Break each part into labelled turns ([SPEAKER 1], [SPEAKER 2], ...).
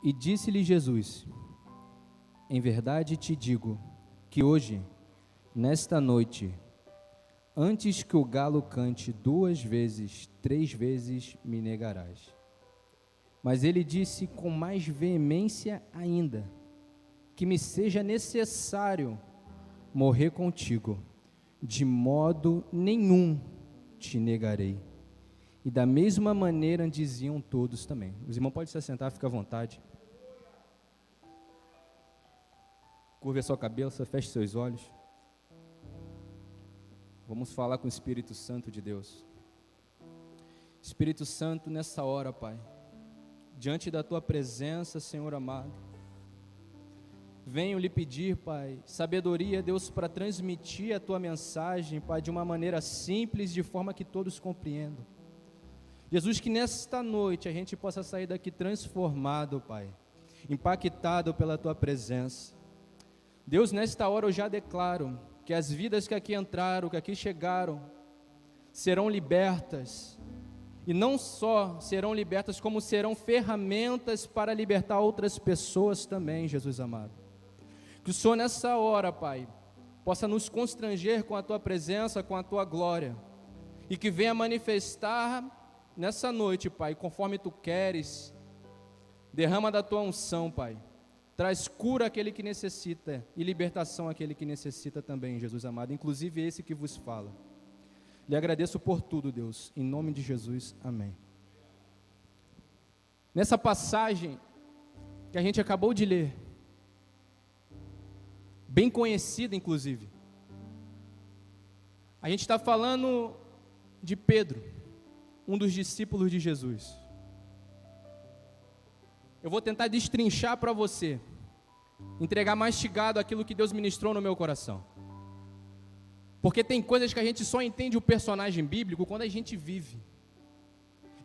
[SPEAKER 1] E disse-lhe Jesus: em verdade te digo que hoje, nesta noite, antes que o galo cante 2 vezes, 3 vezes me negarás. Mas ele disse com mais veemência ainda: que me seja necessário morrer contigo, de modo nenhum te negarei. E da mesma maneira diziam todos também. Os irmãos podem se assentar, fica à vontade. Curva a sua cabeça, feche seus olhos. Vamos falar com o Espírito Santo de Deus. Espírito Santo, nessa hora, Pai, diante da Tua presença, Senhor amado, venho lhe pedir, Pai, sabedoria, Deus, para transmitir a Tua mensagem, Pai, de uma maneira simples, de forma que todos compreendam. Jesus, que nesta noite a gente possa sair daqui transformado, Pai, impactado pela Tua presença. Deus, nesta hora eu já declaro que as vidas que aqui entraram, que aqui chegaram, serão libertas, e não só serão libertas, como serão ferramentas para libertar outras pessoas também, Jesus amado. Que o Senhor nessa hora, Pai, possa nos constranger com a Tua presença, com a Tua glória, e que venha manifestar nessa noite, Pai, conforme Tu queres. Derrama da Tua unção, Pai. Traz cura àquele que necessita e libertação àquele que necessita também, Jesus amado, inclusive esse que vos fala. Lhe agradeço por tudo, Deus, em nome de Jesus, amém. Nessa passagem que a gente acabou de ler, bem conhecida inclusive, a gente está falando de Pedro, um dos discípulos de Jesus. Eu vou tentar destrinchar para você, entregar mastigado aquilo que Deus ministrou no meu coração. Porque tem coisas que a gente só entende o personagem bíblico quando a gente vive.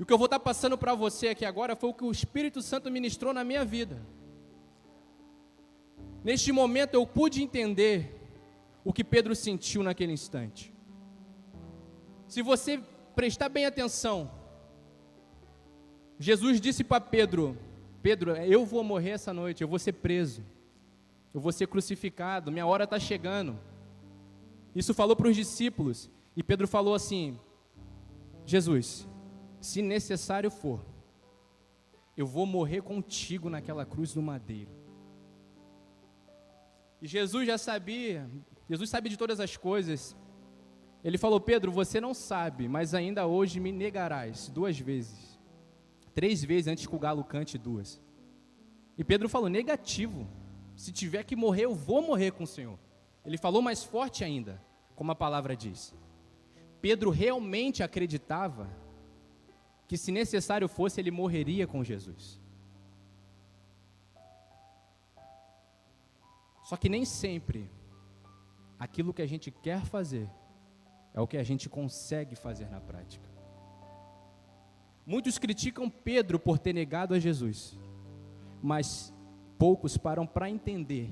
[SPEAKER 1] E o que eu vou estar passando para você aqui agora foi o que o Espírito Santo ministrou na minha vida. Neste momento eu pude entender o que Pedro sentiu naquele instante. Se você prestar bem atenção, Jesus disse para Pedro: Pedro, eu vou morrer essa noite, eu vou ser preso, eu vou ser crucificado, minha hora está chegando. Isso falou para os discípulos, e Pedro falou assim: Jesus, se necessário for, eu vou morrer contigo naquela cruz do madeiro. E Jesus já sabia, Jesus sabe de todas as coisas. Ele falou: Pedro, você não sabe, mas ainda hoje me negarás 2 vezes. 3 vezes antes que o galo cante 2. E Pedro falou: negativo, se tiver que morrer, eu vou morrer com o Senhor. Ele falou mais forte ainda, como a palavra diz. Pedro realmente acreditava que, se necessário fosse, ele morreria com Jesus. Só que nem sempre aquilo que a gente quer fazer é o que a gente consegue fazer na prática. Muitos criticam Pedro por ter negado a Jesus, mas poucos param para entender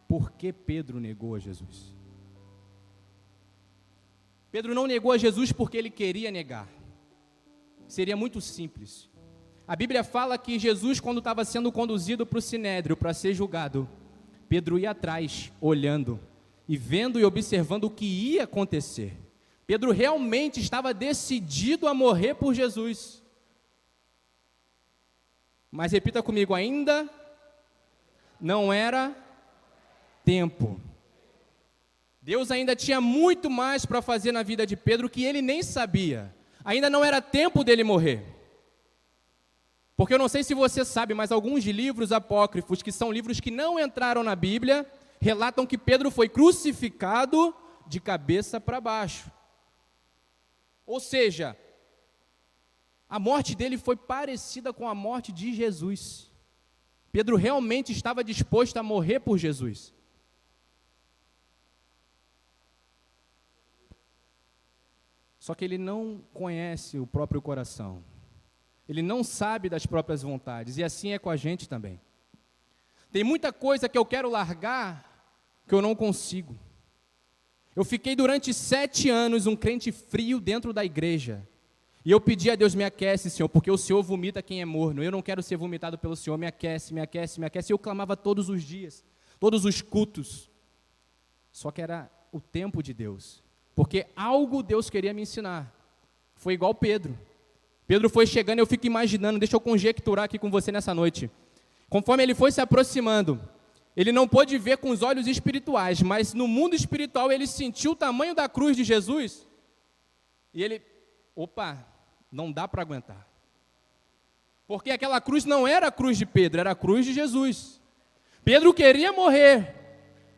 [SPEAKER 1] por que Pedro negou a Jesus. Pedro não negou a Jesus porque ele queria negar. Seria muito simples. A Bíblia fala que Jesus, quando estava sendo conduzido para o Sinédrio para ser julgado, Pedro ia atrás, olhando e vendo e observando o que ia acontecer. Pedro realmente estava decidido a morrer por Jesus. Mas repita comigo: ainda não era tempo. Deus ainda tinha muito mais para fazer na vida de Pedro que ele nem sabia. Ainda não era tempo dele morrer. Porque eu não sei se você sabe, mas alguns livros apócrifos, que são livros que não entraram na Bíblia, relatam que Pedro foi crucificado de cabeça para baixo. Ou seja, a morte dele foi parecida com a morte de Jesus. Pedro realmente estava disposto a morrer por Jesus. Só que ele não conhece o próprio coração. Ele não sabe das próprias vontades, e assim é com a gente também. Tem muita coisa que eu quero largar que eu não consigo. Eu fiquei durante 7 anos um crente frio dentro da igreja. E eu pedi a Deus, me aquece, Senhor, porque o Senhor vomita quem é morno. Eu não quero ser vomitado pelo Senhor, me aquece, me aquece, me aquece. E eu clamava todos os dias, todos os cultos. Só que era o tempo de Deus, porque algo Deus queria me ensinar. Foi igual Pedro. Pedro foi chegando, eu fico imaginando, deixa eu conjecturar aqui com você nessa noite. Conforme ele foi se aproximando, ele não pôde ver com os olhos espirituais, mas no mundo espiritual ele sentiu o tamanho da cruz de Jesus. E ele, opa, não dá para aguentar. Porque aquela cruz não era a cruz de Pedro, era a cruz de Jesus. Pedro queria morrer,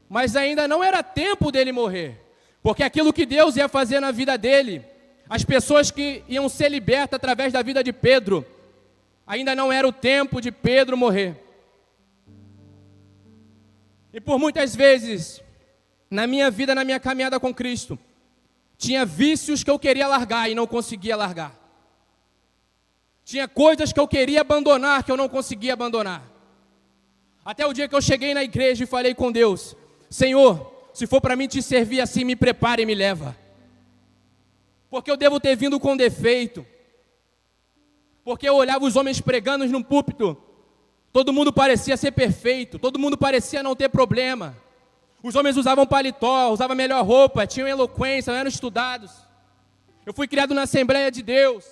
[SPEAKER 1] mas ainda não era tempo dele morrer. Porque aquilo que Deus ia fazer na vida dele, as pessoas que iam ser libertas através da vida de Pedro, ainda não era o tempo de Pedro morrer. E por muitas vezes, na minha vida, na minha caminhada com Cristo, tinha vícios que eu queria largar e não conseguia largar. Tinha coisas que eu queria abandonar que eu não conseguia abandonar. Até o dia que eu cheguei na igreja e falei com Deus: Senhor, se for para mim te servir assim, me prepare e me leva. Porque eu devo ter vindo com defeito. Porque eu olhava os homens pregando num púlpito, todo mundo parecia ser perfeito, todo mundo parecia não ter problema. Os homens usavam paletó, usavam melhor roupa, tinham eloquência, eram estudados. Eu fui criado na Assembleia de Deus.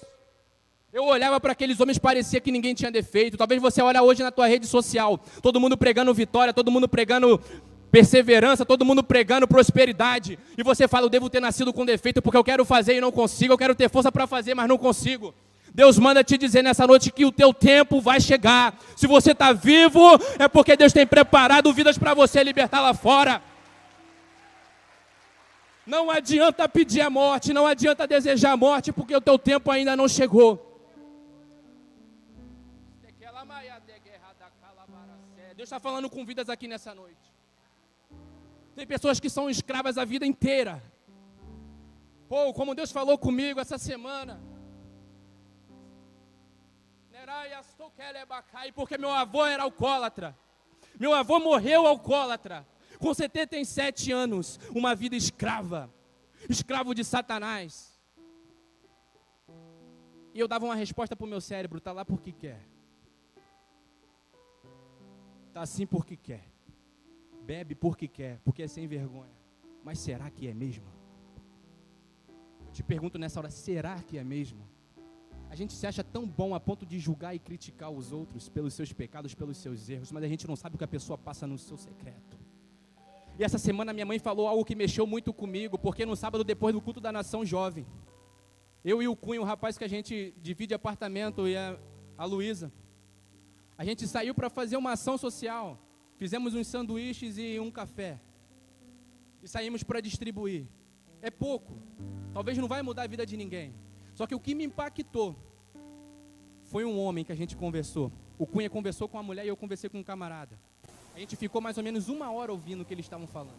[SPEAKER 1] Eu olhava para aqueles homens, parecia que ninguém tinha defeito. Talvez você olhe hoje na tua rede social, todo mundo pregando vitória, todo mundo pregando perseverança, todo mundo pregando prosperidade. E você fala: eu devo ter nascido com defeito porque eu quero fazer e não consigo, eu quero ter força para fazer, mas não consigo. Deus manda te dizer nessa noite que o teu tempo vai chegar. Se você está vivo, é porque Deus tem preparado vidas para você libertar lá fora. Não adianta pedir a morte, não adianta desejar a morte, porque o teu tempo ainda não chegou. Deus está falando com vidas aqui nessa noite. Tem pessoas que são escravas a vida inteira. Pô, como Deus falou comigo essa semana. Porque meu avô era alcoólatra. Meu avô morreu alcoólatra. Com 77 anos, uma vida escrava. Escravo de Satanás. E eu dava uma resposta para o meu cérebro: está lá porque quer. Está assim porque quer. Bebe porque quer, porque é sem vergonha. Mas será que é mesmo? Eu te pergunto nessa hora: será que é mesmo? A gente se acha tão bom a ponto de julgar e criticar os outros pelos seus pecados, pelos seus erros, mas a gente não sabe o que a pessoa passa no seu secreto. E essa semana minha mãe falou algo que mexeu muito comigo, porque no sábado, depois do culto da Nação Jovem, eu e o Cunha, o rapaz que a gente divide apartamento, e a Luísa, a gente saiu para fazer uma ação social. Fizemos uns sanduíches e um café. E saímos para distribuir. É pouco. Talvez não vai mudar a vida de ninguém. Só que o que me impactou foi um homem que a gente conversou. O Cunha conversou com a mulher e eu conversei com um camarada. A gente ficou mais ou menos 1 hora ouvindo o que eles estavam falando.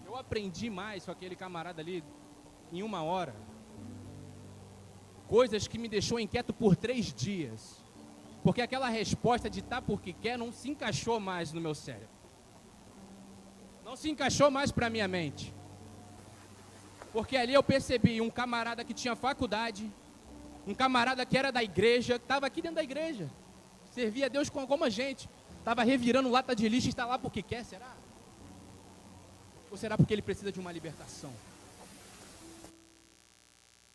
[SPEAKER 1] Eu aprendi mais com aquele camarada ali em 1 hora. Coisas que me deixou inquieto por 3 dias. Porque aquela resposta de tá porque quer não se encaixou mais no meu cérebro. Não se encaixou mais para a minha mente. Porque ali eu percebi um camarada que tinha faculdade, um camarada que era da igreja, que estava aqui dentro da igreja, servia a Deus como a gente, estava revirando lata de lixo e está lá porque quer, será? Ou será porque ele precisa de uma libertação?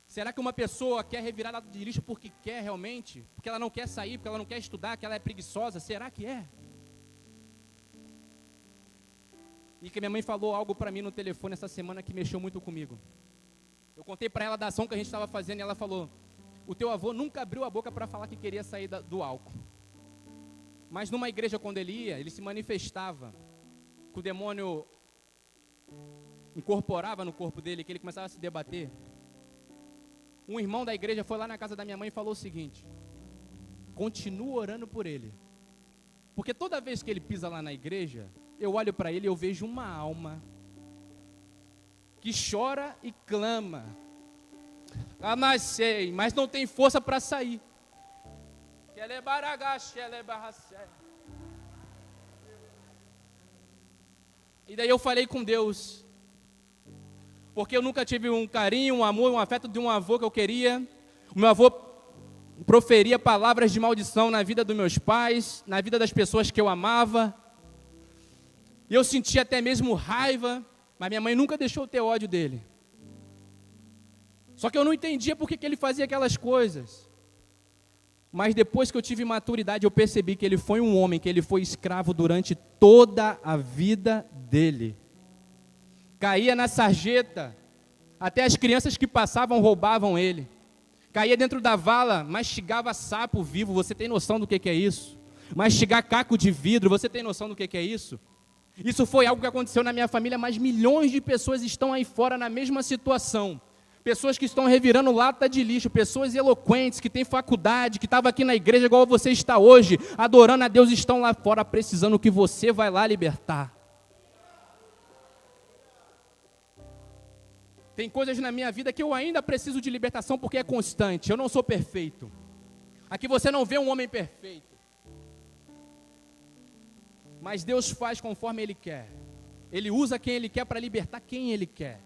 [SPEAKER 1] Será que uma pessoa quer revirar lata de lixo porque quer realmente? Porque ela não quer sair, porque ela não quer estudar, que ela é preguiçosa? Será que é? E que minha mãe falou algo para mim no telefone essa semana que mexeu muito comigo. Eu contei para ela da ação que a gente estava fazendo e ela falou: o teu avô nunca abriu a boca para falar que queria sair do álcool. Mas numa igreja, quando ele ia, ele se manifestava, que o demônio incorporava no corpo dele, que ele começava a se debater. Um irmão da igreja foi lá na casa da minha mãe e falou o seguinte: continua orando por ele. Porque toda vez que ele pisa lá na igreja, eu olho para ele e eu vejo uma alma que chora e clama. Mas não tem força para sair. E daí eu falei com Deus: porque eu nunca tive um carinho, um amor, um afeto de um avô que eu queria. O meu avô proferia palavras de maldição na vida dos meus pais, na vida das pessoas que eu amava. E eu sentia até mesmo raiva, mas minha mãe nunca deixou eu ter ódio dele. Só que eu não entendia por que ele fazia aquelas coisas. Mas depois que eu tive maturidade, eu percebi que ele foi um homem, que ele foi escravo durante toda a vida dele. Caía na sarjeta, até as crianças que passavam roubavam ele. Caía dentro da vala, mastigava sapo vivo, você tem noção do que é isso? Mastigar caco de vidro, você tem noção do que é isso? Isso foi algo que aconteceu na minha família, mas milhões de pessoas estão aí fora na mesma situação. Pessoas que estão revirando lata de lixo, pessoas eloquentes, que têm faculdade, que estavam aqui na igreja igual você está hoje, adorando a Deus, estão lá fora precisando que você vai lá libertar. Tem coisas na minha vida que eu ainda preciso de libertação porque é constante, eu não sou perfeito. Aqui você não vê um homem perfeito. Mas Deus faz conforme Ele quer. Ele usa quem Ele quer para libertar quem Ele quer.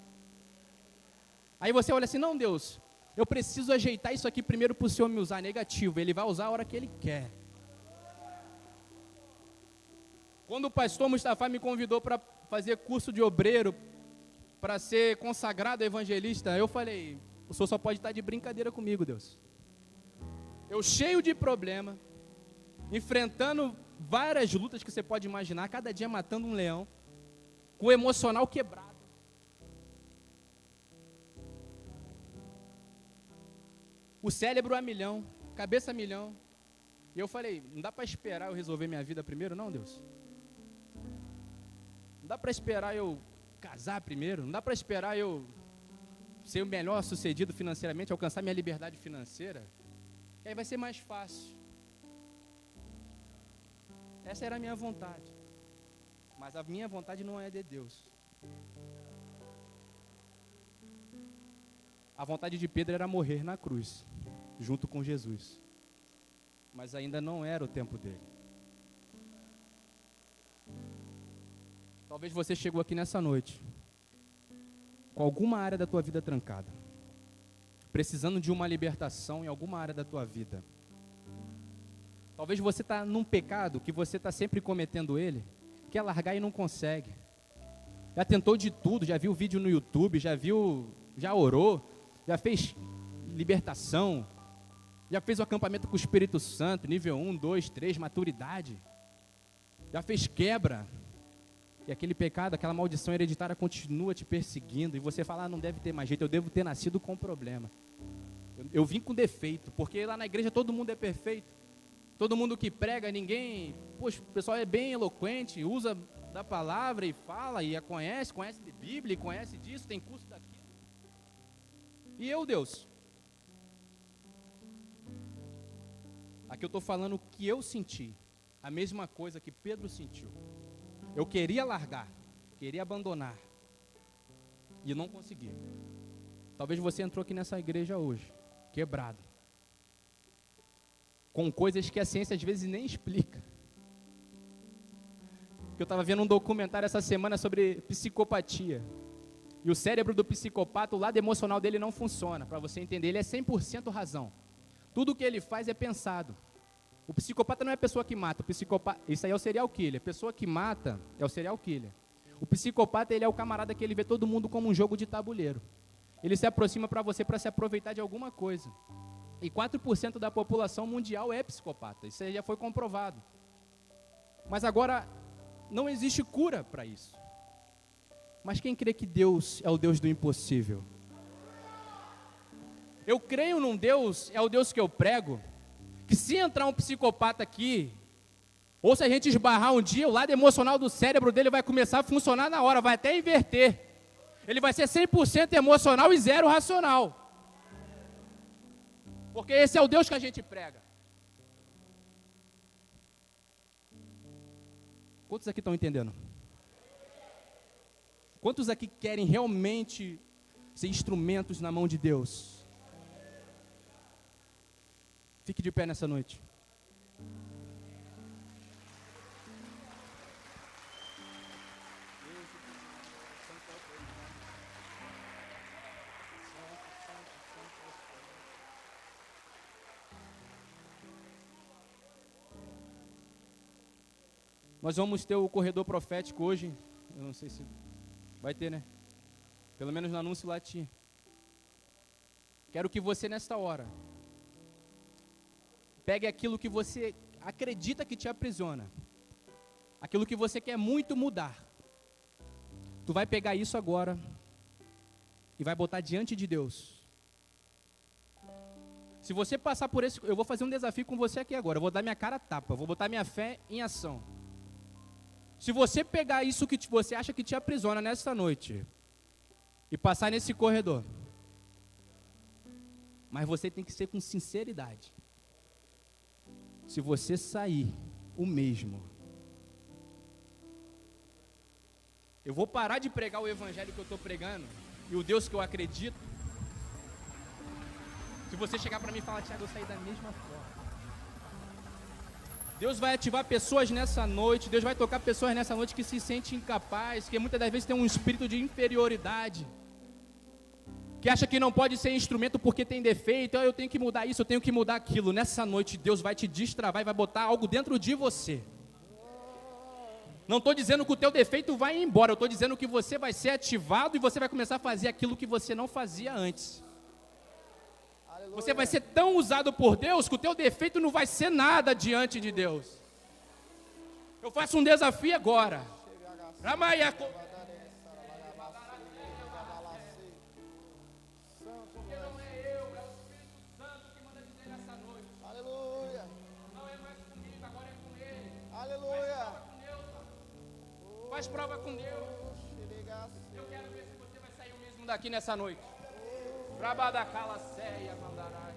[SPEAKER 1] Aí você olha assim, não Deus, eu preciso ajeitar isso aqui primeiro para o Senhor me usar. Negativo, Ele vai usar a hora que Ele quer. Quando o pastor Mustafa me convidou para fazer curso de obreiro, para ser consagrado evangelista, eu falei, o senhor só pode estar de brincadeira comigo, Deus. Eu cheio de problema, enfrentando várias lutas que você pode imaginar, cada dia matando um leão, com o emocional quebrado. O cérebro a milhão, cabeça a milhão. E eu falei, não dá para esperar eu resolver minha vida primeiro, não, Deus? Não dá para esperar eu casar primeiro? Não dá para esperar eu ser o melhor sucedido financeiramente, alcançar minha liberdade financeira? E aí vai ser mais fácil. Essa era a minha vontade. Mas a minha vontade não é de Deus. A vontade de Pedro era morrer na cruz, junto com Jesus. Mas ainda não era o tempo dele. Talvez você chegou aqui nessa noite com alguma área da tua vida trancada, precisando de uma libertação em alguma área da tua vida. Talvez você está num pecado que você está sempre cometendo ele, quer largar e não consegue. Já tentou de tudo, já viu vídeo no YouTube, já orou, já fez libertação, já fez o acampamento com o Espírito Santo, nível 1, 2, 3, maturidade, já fez quebra. E aquele pecado, aquela maldição hereditária continua te perseguindo. E você fala, não deve ter mais jeito, eu devo ter nascido com problema. Eu vim com defeito, porque lá na igreja todo mundo é perfeito. Todo mundo que prega, ninguém... Poxa, o pessoal é bem eloquente, usa da palavra e fala, e conhece de Bíblia, conhece disso, tem curso daquilo. E eu, Deus? Aqui eu estou falando o que eu senti. A mesma coisa que Pedro sentiu. Eu queria largar, queria abandonar, e não consegui. Talvez você entrou aqui nessa igreja hoje, quebrado, com coisas que a ciência às vezes nem explica. Eu estava vendo um documentário essa semana sobre psicopatia, e o cérebro do psicopata, o lado emocional dele não funciona, para você entender, ele é 100% razão. Tudo que ele faz é pensado. O psicopata não é a pessoa que mata, isso aí é o serial killer. A pessoa que mata é o serial killer. O psicopata, ele é o camarada que ele vê todo mundo como um jogo de tabuleiro. Ele se aproxima para você para se aproveitar de alguma coisa. E 4% da população mundial é psicopata, isso aí já foi comprovado. Mas agora, não existe cura para isso. Mas quem crê que Deus é o Deus do impossível? Eu creio num Deus, é o Deus que eu prego, que se entrar um psicopata aqui, ou se a gente esbarrar um dia, o lado emocional do cérebro dele vai começar a funcionar na hora, vai até inverter. Ele vai ser 100% emocional e 0 racional. Porque esse é o Deus que a gente prega. Quantos aqui estão entendendo? Quantos aqui querem realmente ser instrumentos na mão de Deus? Fique de pé nessa noite. Nós vamos ter o corredor profético hoje. Eu não sei se vai ter, né? Pelo menos no anúncio lá tinha. Quero que você, nesta hora, pegue aquilo que você acredita que te aprisiona, aquilo que você quer muito mudar. Tu vai pegar isso agora e vai botar diante de Deus. Se você passar por esse, eu vou fazer um desafio com você aqui agora. Eu vou dar minha cara a tapa, vou botar minha fé em ação. Se você pegar isso que você acha que te aprisiona nesta noite e passar nesse corredor, mas você tem que ser com sinceridade. Se você sair o mesmo, eu vou parar de pregar o evangelho que eu estou pregando e o Deus que eu acredito. Se você chegar para mim e falar, Tiago, eu saí da mesma forma. Deus vai ativar pessoas nessa noite, Deus vai tocar pessoas nessa noite que se sentem incapazes, que muitas das vezes tem um espírito de inferioridade, que acha que não pode ser instrumento porque tem defeito, eu tenho que mudar isso, eu tenho que mudar aquilo. Nessa noite Deus vai te destravar e vai botar algo dentro de você. Não estou dizendo que o teu defeito vai embora, eu estou dizendo que você vai ser ativado e você vai começar a fazer aquilo que você não fazia antes. Aleluia. Você vai ser tão usado por Deus que o teu defeito não vai ser nada diante de Deus. Eu faço um desafio agora. Faz prova com Deus. Eu quero ver se você vai sair o mesmo daqui nessa noite. Rabadacala ceia mandarai.